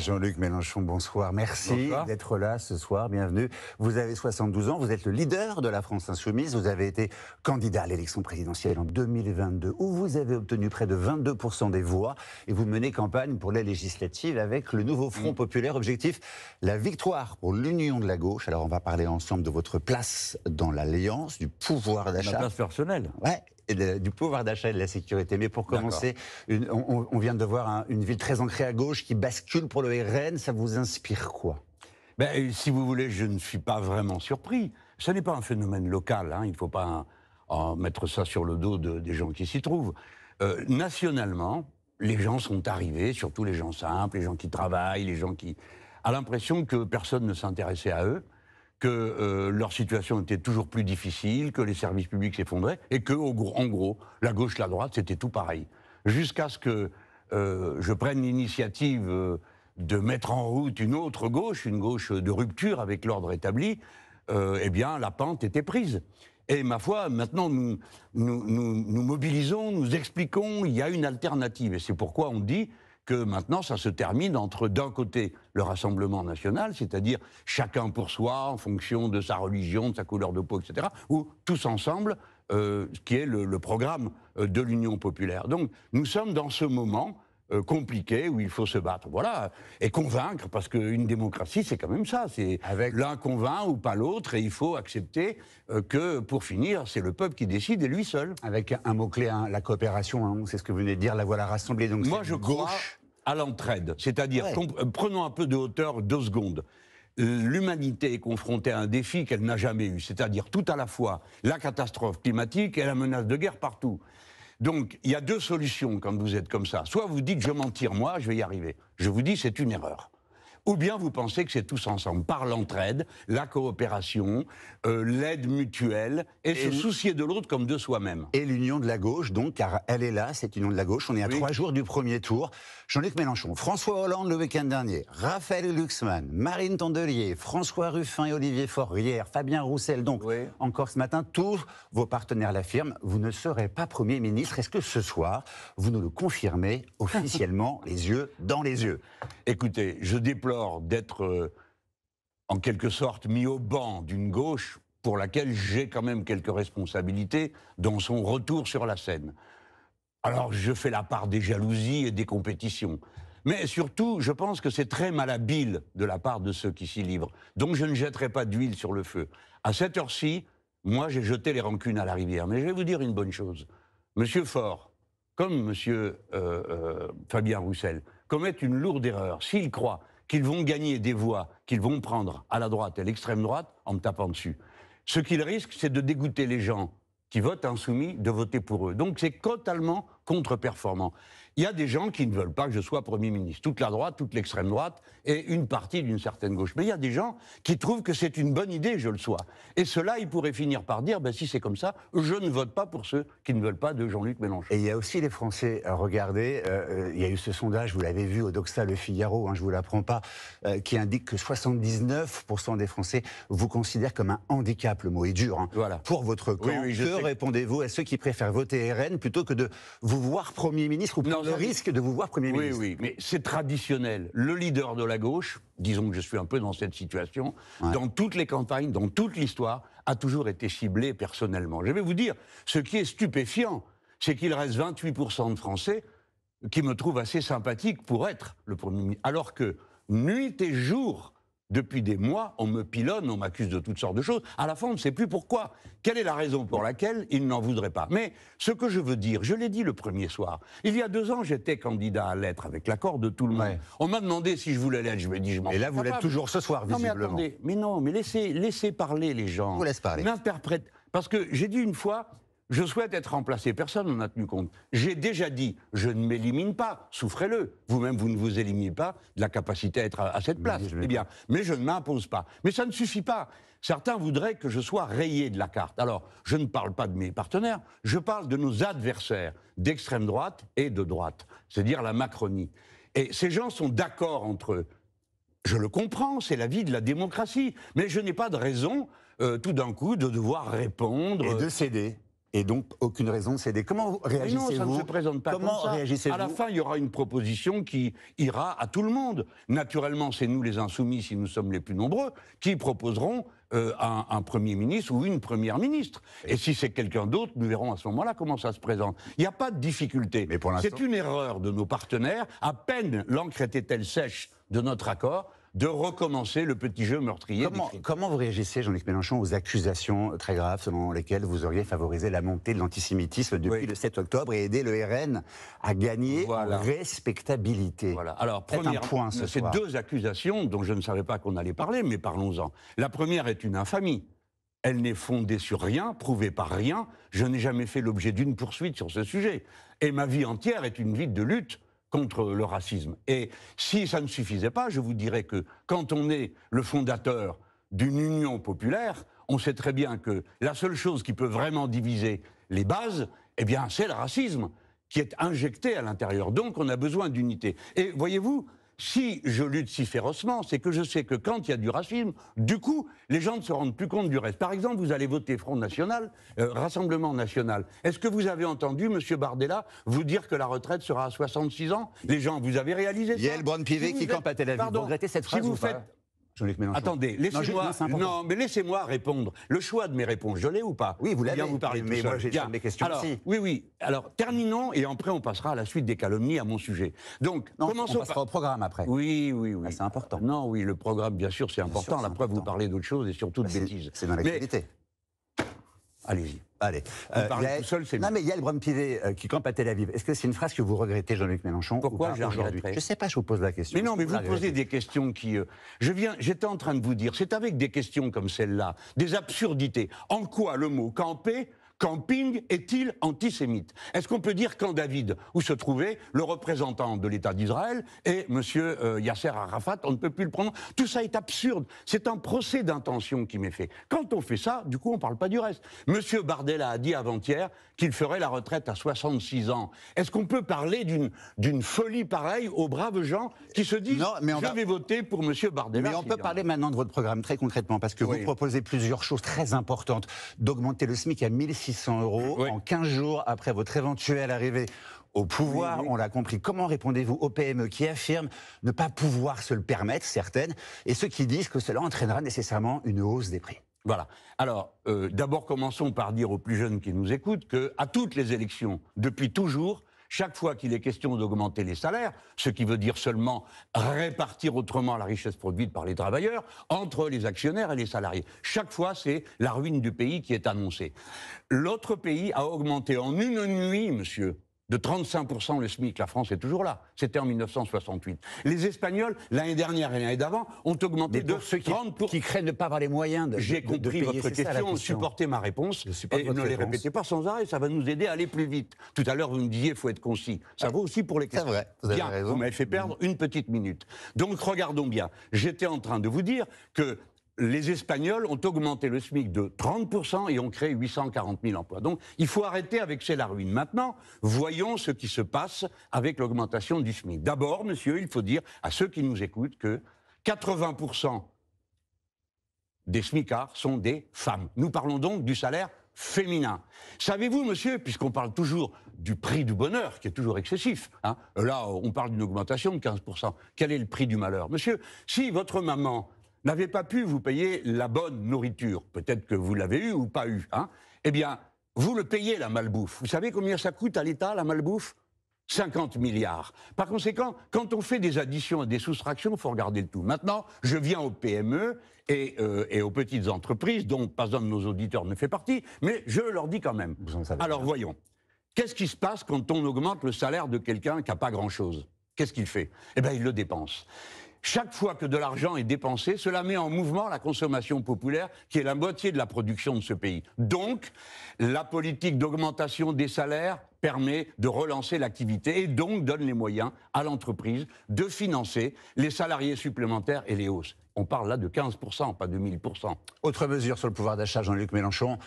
Jean-Luc Mélenchon, bonsoir. Merci d'être là ce soir, bienvenue. Vous avez 72 ans, vous êtes le leader de la France Insoumise, vous avez été candidat à l'élection présidentielle en 2022 où vous avez obtenu près de 22% des voix et vous menez campagne pour les législatives avec le nouveau Front Populaire. Objectif, la victoire pour l'union de la gauche. Alors on va parler ensemble de votre place dans l'Alliance, du pouvoir d'achat. Ma place personnelle. Ouais. Et du pouvoir d'achat et de la sécurité. Mais pour commencer, on vient de voir une ville très ancrée à gauche qui bascule pour le RN. Ça vous inspire quoi? Si vous voulez, je ne suis pas vraiment surpris. Ce n'est pas un phénomène local. Il ne faut pas en mettre ça sur le dos des gens qui s'y trouvent. Nationalement, les gens sont arrivés, surtout les gens simples, les gens qui travaillent, les gens qui... a l'impression que personne ne s'intéressait à eux, que leur situation était toujours plus difficile, que les services publics s'effondraient, et que, en gros, la gauche, la droite, c'était tout pareil. Jusqu'à ce que je prenne l'initiative de mettre en route une autre gauche, une gauche de rupture avec l'ordre établi, eh bien, la pente était prise. Et ma foi, maintenant, nous mobilisons, nous expliquons, il y a une alternative. Et c'est pourquoi on dit que maintenant, ça se termine entre, d'un côté, le Rassemblement national, c'est-à-dire chacun pour soi, en fonction de sa religion, de sa couleur de peau, etc., ou tous ensemble, qui est le programme de l'Union populaire. Donc, nous sommes dans ce moment compliqué où il faut se battre, voilà, et convaincre, parce qu'une démocratie, c'est quand même ça, c'est l'un convainc ou pas l'autre, et il faut accepter que, pour finir, c'est le peuple qui décide, et lui seul. Avec un mot-clé, la coopération, c'est ce que vous venez de dire, la voilà rassemblée. Donc moi, je crois à l'entraide, c'est-à-dire, prenons un peu de hauteur 2 secondes. L'humanité est confrontée à un défi qu'elle n'a jamais eu, c'est-à-dire tout à la fois la catastrophe climatique et la menace de guerre partout. Donc, il y a 2 solutions quand vous êtes comme ça. Soit vous dites, je m'en tire moi, je vais y arriver. Je vous dis, c'est une erreur. Ou bien vous pensez que c'est tous ensemble, par l'entraide, la coopération, l'aide mutuelle, et se soucier de l'autre comme de soi-même. Et l'union de la gauche, donc, car elle est là, cette union de la gauche. On est à 3 jours du premier tour. Jean-Luc Mélenchon, François Hollande le week-end dernier, Raphaël Glucksmann, Marine Tondelier, François Ruffin et Olivier Faure hier, Fabien Roussel, donc, encore ce matin, tous vos partenaires l'affirment, vous ne serez pas Premier ministre. Est-ce que ce soir, vous nous le confirmez officiellement, les yeux dans les yeux? Écoutez, je déplore d'être en quelque sorte mis au banc d'une gauche pour laquelle j'ai quand même quelques responsabilités dans son retour sur la scène. Alors je fais la part des jalousies et des compétitions. Mais surtout, je pense que c'est très malhabile de la part de ceux qui s'y livrent. Donc je ne jetterai pas d'huile sur le feu. À cette heure-ci, moi j'ai jeté les rancunes à la rivière. Mais je vais vous dire une bonne chose. Monsieur Faure, comme monsieur Fabien Roussel, commettent une lourde erreur s'ils croient qu'ils vont gagner des voix, qu'ils vont prendre à la droite et à l'extrême droite en me tapant dessus. Ce qu'ils risquent, c'est de dégoûter les gens qui votent insoumis de voter pour eux. Donc c'est totalement contre-performant. Il y a des gens qui ne veulent pas que je sois Premier ministre. Toute la droite, toute l'extrême droite et une partie d'une certaine gauche. Mais il y a des gens qui trouvent que c'est une bonne idée que je le sois. Et ceux-là, ils pourraient finir par dire, si c'est comme ça, je ne vote pas pour ceux qui ne veulent pas de Jean-Luc Mélenchon. Et il y a aussi les Français, regardez, il y a eu ce sondage, vous l'avez vu au Doxa Le Figaro, je ne vous l'apprends pas, qui indique que 79% des Français vous considèrent comme un handicap, le mot est dur, voilà. Pour votre camp. Que répondez-vous à ceux qui préfèrent voter RN plutôt que de vous voir Premier ministre ou prendre le risque de vous voir Premier ministre? Oui, mais c'est traditionnel. Le leader de la gauche, disons que je suis un peu dans cette situation, dans toutes les campagnes, dans toute l'histoire, a toujours été ciblé personnellement. Je vais vous dire, ce qui est stupéfiant, c'est qu'il reste 28% de Français qui me trouvent assez sympathique pour être le Premier ministre. Alors que, nuit et jour, depuis des mois, on me pilonne, on m'accuse de toutes sortes de choses. À la fin, on ne sait plus pourquoi. Quelle est la raison pour laquelle il n'en voudrait pas? Mais ce que je veux dire, je l'ai dit le premier soir. Il y a 2 ans, j'étais candidat à l'être avec l'accord de tout le monde. On m'a demandé si je voulais l'être. Je me dis, je m'en fous. Et là, vous l'êtes toujours ce soir, visiblement. Mais laissez parler les gens. Je vous laisse parler. Parce que j'ai dit une fois, je souhaite être remplacé. Personne n'en a tenu compte. J'ai déjà dit, je ne m'élimine pas, souffrez-le. Vous-même, vous ne vous éliminez pas de la capacité à être à cette place. Eh bien, mais je ne m'impose pas. Mais ça ne suffit pas. Certains voudraient que je sois rayé de la carte. Alors, je ne parle pas de mes partenaires, je parle de nos adversaires d'extrême droite et de droite, c'est-à-dire la Macronie. Et ces gens sont d'accord entre eux. Je le comprends, c'est la vie de la démocratie. Mais je n'ai pas de raison, tout d'un coup, de devoir répondre... Et de céder. Et donc, aucune raison de céder. Comment réagissez-vous? Mais non, ça ne se présente pas Comment comme ça. réagissez-vous? À la fin, il y aura une proposition qui ira à tout le monde. Naturellement, c'est nous les insoumis, si nous sommes les plus nombreux, qui proposeront un Premier ministre ou une Première ministre. Et si c'est quelqu'un d'autre, nous verrons à ce moment-là comment ça se présente. Il n'y a pas de difficulté. C'est une erreur de nos partenaires. À peine l'encre était-elle sèche de notre accord, de recommencer le petit jeu meurtrier. Comment vous réagissez, Jean-Luc Mélenchon, aux accusations très graves selon lesquelles vous auriez favorisé la montée de l'antisémitisme depuis le 7 octobre et aidé le RN à gagner en respectabilité? Voilà. Alors, c'est deux accusations dont je ne savais pas qu'on allait parler, mais parlons-en. La première est une infamie. Elle n'est fondée sur rien, prouvée par rien. Je n'ai jamais fait l'objet d'une poursuite sur ce sujet. Et ma vie entière est une vie de lutte contre le racisme. Et si ça ne suffisait pas, je vous dirais que quand on est le fondateur d'une union populaire, on sait très bien que la seule chose qui peut vraiment diviser les bases, eh bien, c'est le racisme qui est injecté à l'intérieur. Donc, on a besoin d'unité. Et voyez-vous, si je lutte si férocement, c'est que je sais que quand il y a du racisme, du coup, les gens ne se rendent plus compte du reste. Par exemple, vous allez voter Front National, Rassemblement National. Est-ce que vous avez entendu M. Bardella vous dire que la retraite sera à 66 ans? Les gens, vous avez réalisé ça? Yael Braun-Pivet qui campe à Tel Aviv. Vous regrettez cette phrase ou pas? Jean-Luc Mélenchon. Attendez, laissez-moi répondre. Le choix de mes réponses, je l'ai ou pas? Oui, vous l'avez. Vous parlez mais moi, j'ai mes questions aussi. Oui. Alors, terminons, et après, on passera à la suite des calomnies à mon sujet. Donc, commençons. On passera au programme après. Oui. Ah, c'est important. Non, oui, le programme, bien sûr, c'est important. La preuve, vous parlez d'autre chose et surtout de bêtises. C'est dans l'actualité. Allez-y. Allez. Vous parlez tout seul, c'est mieux. Non, mais Yael Braun-Pivet qui campe à Tel Aviv. Est-ce que c'est une phrase que vous regrettez, Jean-Luc Mélenchon? Pourquoi je la regretterais? Je ne sais pas, je vous pose la question. Mais non, mais vous posez des questions qui... J'étais en train de vous dire, c'est avec des questions comme celle-là, des absurdités. En quoi le mot camper, camping, est-il antisémite? Est-ce qu'on peut dire Camp David, où se trouvait le représentant de l'État d'Israël et M. Yasser Arafat, on ne peut plus le prendre? Tout ça est absurde. C'est un procès d'intention qui m'est fait. Quand on fait ça, du coup, on ne parle pas du reste. M. Bardella a dit avant-hier qu'il ferait la retraite à 66 ans. Est-ce qu'on peut parler d'une folie pareille aux braves gens qui se disent « je vais voter pour M. Bardella ». Mais on peut parler maintenant de votre programme très concrètement, parce que vous proposez plusieurs choses très importantes. D'augmenter le SMIC à 1600 € en 15 jours après votre éventuelle arrivée au pouvoir. On l'a compris. Comment répondez-vous aux PME qui affirment ne pas pouvoir se le permettre, certaines, et ceux qui disent que cela entraînera nécessairement une hausse des prix? Voilà. Alors, d'abord, commençons par dire aux plus jeunes qui nous écoutent qu'à toutes les élections, depuis toujours, chaque fois qu'il est question d'augmenter les salaires, ce qui veut dire seulement répartir autrement la richesse produite par les travailleurs, entre les actionnaires et les salariés. Chaque fois, c'est la ruine du pays qui est annoncée. L'autre pays a augmenté en une nuit, monsieur, de 35% le SMIC. La France est toujours là. C'était en 1968. Les Espagnols, l'année dernière et l'année d'avant, ont augmenté de 30%. Qui craignent de ne pas avoir les moyens de J'ai compris payer, votre question, supportez ma réponse et ne les répétez pas sans arrêt, ça va nous aider à aller plus vite. Tout à l'heure, vous me disiez qu'il faut être concis. Ça vaut aussi pour les questions. C'est vrai, vous avez raison. Vous m'avez fait perdre une petite minute. Donc, regardons bien. J'étais en train de vous dire que les Espagnols ont augmenté le SMIC de 30% et ont créé 840 000 emplois. Donc, il faut arrêter avec c'est la ruine. Maintenant, voyons ce qui se passe avec l'augmentation du SMIC. D'abord, monsieur, il faut dire à ceux qui nous écoutent que 80% des smicards sont des femmes. Nous parlons donc du salaire féminin. Savez-vous, monsieur, puisqu'on parle toujours du prix du bonheur, qui est toujours excessif, hein, là, on parle d'une augmentation de 15%. Quel est le prix du malheur? Monsieur, si votre maman n'avait pas pu vous payer la bonne nourriture, peut-être que vous l'avez eu ou pas eu, hein, eh bien, vous le payez, la malbouffe. Vous savez combien ça coûte à l'État, la malbouffe? 50 milliards. Par conséquent, quand on fait des additions et des soustractions, il faut regarder le tout. Maintenant, je viens aux PME et aux petites entreprises, dont pas un de nos auditeurs ne fait partie, mais je leur dis quand même. Alors, voyons. Qu'est-ce qui se passe quand on augmente le salaire de quelqu'un qui n'a pas grand-chose? Qu'est-ce qu'il fait? Eh bien, il le dépense. Chaque fois que de l'argent est dépensé, cela met en mouvement la consommation populaire, qui est la moitié de la production de ce pays. Donc, la politique d'augmentation des salaires permet de relancer l'activité et donc donne les moyens à l'entreprise de financer les salariés supplémentaires et les hausses. On parle là de 15%, pas de 1000%. Autre mesure sur le pouvoir d'achat, Jean-Luc Mélenchon,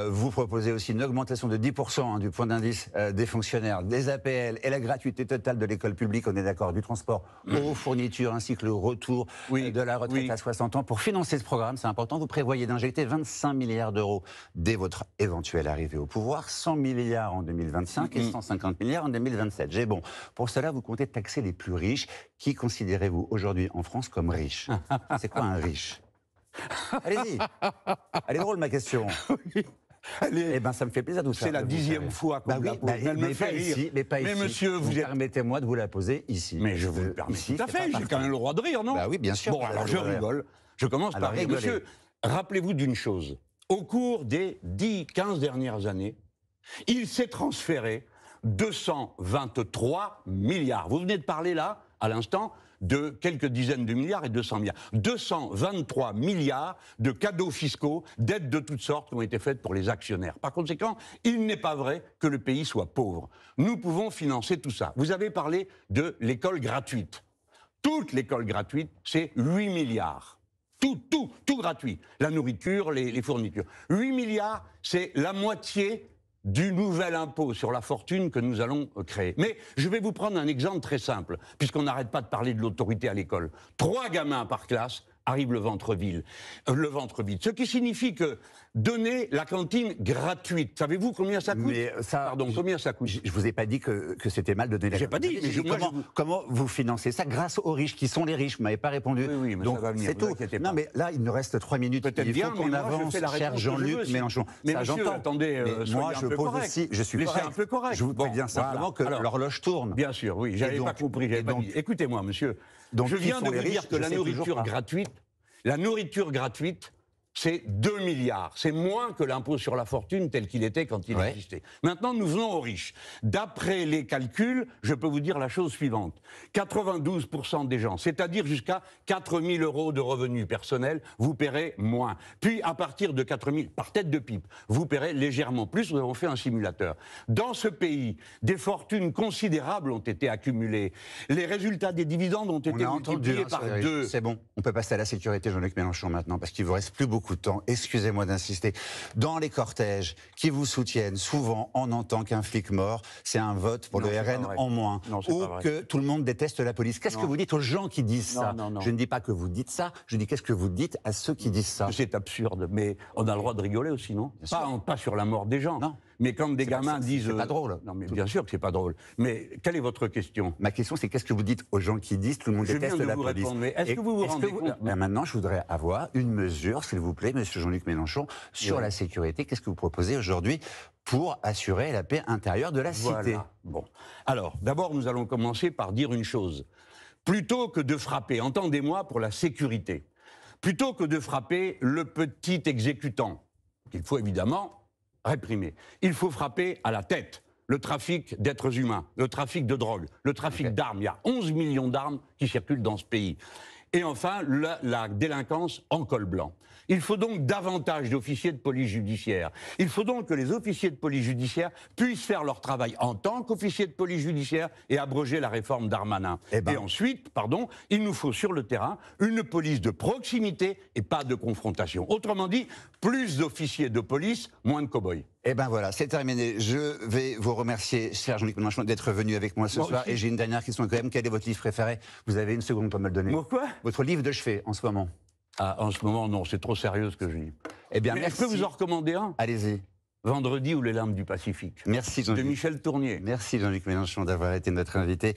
vous proposez aussi une augmentation de 10% du point d'indice des fonctionnaires, des APL et la gratuité totale de l'école publique, on est d'accord, du transport aux fournitures, ainsi que le retour de la retraite à 60 ans. Pour financer ce programme, c'est important, vous prévoyez d'injecter 25 milliards d'euros dès votre éventuelle arrivée au pouvoir, 100 milliards en 2025 et 150 milliards en 2027. J'ai bon. Pour cela, vous comptez taxer les plus riches. Qui considérez-vous aujourd'hui en France comme riche? C'est quoi un riche? Allez-y. Elle est drôle ma question. Eh ben, ça me fait plaisir de vous C'est la 10e fois qu'on la pose. Elle me fait rire. Mais pas ici. Monsieur, vous permettez-moi de vous la poser ici. Mais je vous le permets tout à fait. J'ai quand même le droit de rire, non? Bah oui, bien sûr. Bon, alors je rigole. Je commence par rire. Monsieur, rappelez-vous d'une chose. Au cours des 10-15 dernières années, il s'est transféré 223 milliards. Vous venez de parler là, à l'instant, de quelques dizaines de milliards et 200 milliards. 223 milliards de cadeaux fiscaux, d'aides de toutes sortes qui ont été faites pour les actionnaires. Par conséquent, il n'est pas vrai que le pays soit pauvre. Nous pouvons financer tout ça. Vous avez parlé de l'école gratuite. Toute l'école gratuite, c'est 8 milliards. Tout gratuit. La nourriture, les fournitures. 8 milliards, c'est la moitié du nouvel impôt sur la fortune que nous allons créer. Mais je vais vous prendre un exemple très simple, puisqu'on n'arrête pas de parler de l'autorité à l'école. 3 gamins par classe arrivent le ventre vide. Ce qui signifie que donner la cantine gratuite, savez-vous combien ça coûte? Combien ça coûte? Je vous ai pas dit que c'était mal de donner la cantine. J'ai pas dit. Comment vous financez ça grâce aux riches, qui sont les riches? Vous m'avez pas répondu. Oui, mais donc ça va venir. C'est tout. Non, mais là, il nous reste 3 minutes. Peut-être bien, qu'on avance, cher Jean-Luc Mélenchon. Mais monsieur, attendez, moi, je pose aussi. Je suis correct. Un peu correct. Je vous préviens simplement que l'horloge tourne. Bien sûr, oui. J'avais pas compris. Écoutez-moi, monsieur. Je viens de vous dire que la nourriture gratuite, c'est 2 milliards. C'est moins que l'impôt sur la fortune tel qu'il était quand il existait. Maintenant, nous venons aux riches. D'après les calculs, je peux vous dire la chose suivante. 92% des gens, c'est-à-dire jusqu'à 4 000 euros de revenus personnels, vous paierez moins. Puis, à partir de 4 000, par tête de pipe, vous paierez légèrement plus. Nous avons fait un simulateur. Dans ce pays, des fortunes considérables ont été accumulées. Les résultats des dividendes ont été multipliés par 2. C'est bon. On peut passer à la sécurité, Jean-Luc Mélenchon, maintenant, parce qu'il vous reste plus beaucoup de temps, excusez-moi d'insister. Dans les cortèges qui vous soutiennent, souvent on entend qu'un flic mort, c'est un vote pour le RN en moins, ou que tout le monde déteste la police. Qu'est-ce que vous dites aux gens qui disent ça? Je ne dis pas que vous dites ça, je dis qu'est-ce que vous dites à ceux qui disent ça? C'est absurde, mais on a le droit de rigoler aussi, non? Pas sur la mort des gens. Non. Mais quand des gamins disent... C'est pas drôle. Non, mais bien sûr que c'est pas drôle. Mais quelle est votre question? Ma question, c'est qu'est-ce que vous dites aux gens qui disent tout le monde déteste la police? Répondre, mais est-ce que vous vous rendez compte? Maintenant, je voudrais avoir une mesure, s'il vous plaît, monsieur Jean-Luc Mélenchon, sur la sécurité. Qu'est-ce que vous proposez aujourd'hui pour assurer la paix intérieure de la cité? Bon. Alors, d'abord, nous allons commencer par dire une chose. Plutôt que de frapper, entendez-moi pour la sécurité, plutôt que de frapper le petit exécutant, qu'il faut évidemment réprimer, il faut frapper à la tête le trafic d'êtres humains, le trafic de drogue, le trafic d'armes. Il y a 11 millions d'armes qui circulent dans ce pays. Et enfin, la délinquance en col blanc. Il faut donc davantage d'officiers de police judiciaire. Il faut donc que les officiers de police judiciaire puissent faire leur travail en tant qu'officiers de police judiciaire et abroger la réforme Darmanin. Et ensuite, il nous faut sur le terrain une police de proximité et pas de confrontation. Autrement dit, plus d'officiers de police, moins de cow-boys. Eh ben voilà, c'est terminé. Je vais vous remercier, cher Jean-Luc Mélenchon, d'être venu avec moi ce soir. Et j'ai une dernière question quand même. Quel est votre livre préféré? Vous avez une seconde pour me le donner. Pourquoi? Votre livre de chevet, en ce moment. Ah, en ce moment, non, c'est trop sérieux ce que je lis. Eh bien, merci. Je peux vous en recommander un? Allez-y. Vendredi ou les larmes du Pacifique. Merci Jean-Luc. De Michel Tournier. Merci Jean-Luc Mélenchon d'avoir été notre invité.